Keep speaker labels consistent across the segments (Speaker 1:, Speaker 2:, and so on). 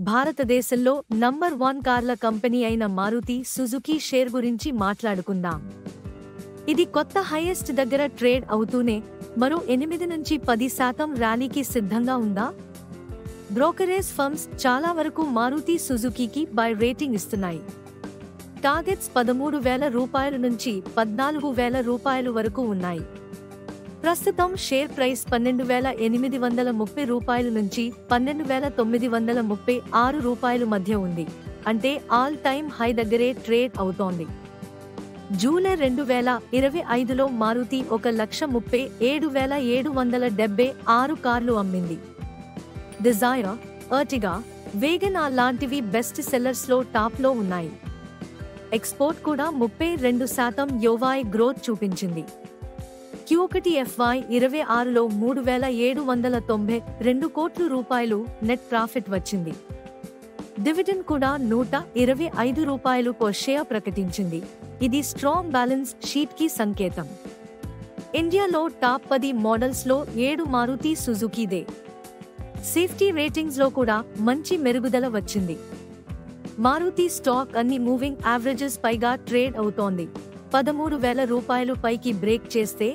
Speaker 1: భారతదేశంలో నంబర్ 1 కార్ల కంపెనీ అయిన మారుతి సుజుకీ షేర్ గురించి మాట్లాడుకుందాం. ఇది కొత్త హైయెస్ట్ దగ్గర ట్రేడ్ అవుతూనే మరో 8 నుంచి 10% ర్యాలీకి సిద్ధంగా ఉందా? బ్రోకరేజ్ ఫర్మ్స్ చాలా వరకు మారుతి సుజుకీకి బై రేటింగ్ ఇస్తున్నాయి. టార్గెట్స్ 13,000 రూపాయల నుంచి 14,000 రూపాయలు వరకు ఉన్నాయి. ప్రస్తుతం షేర్ ప్రైస్ 12,830 రూపాయల నుంచి 12,936 రూపాయలు మధ్య ఉంది. అంటే ఆల్ టైమ్ హై దగ్గరే ట్రేడ్ అవుతోంది. జూలై 2025లో మారుతి 1,37,776 కార్లు అమ్మింది. డిజైర్, ఎర్టిగా, వేగన్ ఆర్ లాంటివి బెస్ట్ సెల్లర్స్ లో టాప్ లో ఉన్నాయి. ఎక్స్పోర్ట్ కూడా 32% యోవాయ్ గ్రోత్ చూపించింది. Q1 FY26లో 3,792 కోట్ల రూపాయలు నెట్ ప్రాఫిట్ వచ్చింది. డివిడెండ్ కూడా 125 రూపాయలు పర్ షేర్ ప్రకటించింది. ఇది స్ట్రాంగ్ బ్యాలెన్స్ షీట్ కి సంకేతం. ఇండియాలో టాప్ 10 మోడల్స్ లో 7 మారుతి సుజుకీదే. సేఫ్టీ రేటింగ్స్ లో కూడా మంచి మెరుగుదల వచ్చింది. మారుతి స్టాక్ అన్ని మూవింగ్ యావరేజెస్ పైగా ట్రేడ్ అవుతోంది. 13,000 రూపాయలు పైకి బ్రేక్ చేస్తే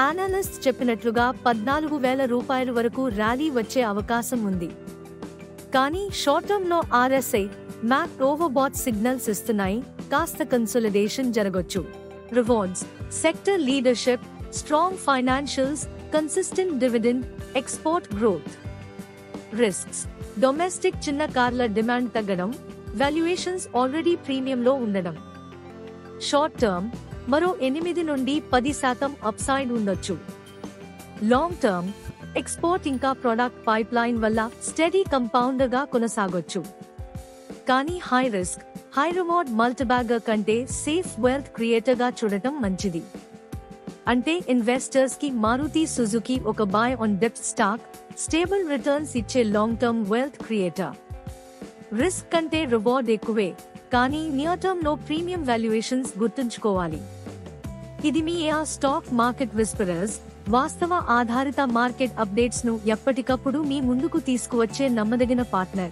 Speaker 1: అనలిస్ట్ చెప్పినట్లుగా 14,000 రూపాయల వరకు ర్యాలీ వచ్చే అవకాశం ఉంది. కానీ షార్ట్ టర్మ్ లో RSI, MACD ఓవర్బాట్ సిగ్నల్స్ ఇస్తున్నాయి. కాస్త కన్సోలిడేషన్ జరగొచ్చు. Rewards, sector leadership, strong financials, consistent dividend, export growth. Risks, domestic చిన్న కార్ల డిమాండ్ తగ్గడం, వాల్యుయేషన్స్ ఆల్రెడీ ప్రీమియంలో ఉండడం. షార్ట్ టర్మ్ మరో 8 నుండి 10% అప్సైడ్ ఉండొచ్చు. లాంగ్ టర్మ్ ఎక్స్పోర్ట్ ఇంకా ప్రొడక్ట్ పైప్లైన్ వల్ల స్టెడీ కంపౌండర్గా కొనసాగొచ్చు. కానీ high risk, high reward multibagger కంటే సేఫ్ వెల్త్ క్రియేటర్గా చూడటం మంచిది. అంటే ఇన్వెస్టర్స్ కి మారుతి సుజుకీ ఒక buy on depth stock, stable returns ఇచ్చే long term wealth creator. Risk కంటే రివార్డ్ ఎక్కువే, కానీ నియర్ టర్మ్ లో ప్రీమియం వాల్యుయేషన్స్ గుర్తుంచుకోవాలి. ఇది మీ స్టాక్ మార్కెట్ విస్పరర్స్, వాస్తవ ఆధారిత మార్కెట్ అప్డేట్స్ ను ఎప్పటికప్పుడు మీ ముందుకు తీసుకువచ్చే నమ్మదగిన పార్ట్నర్.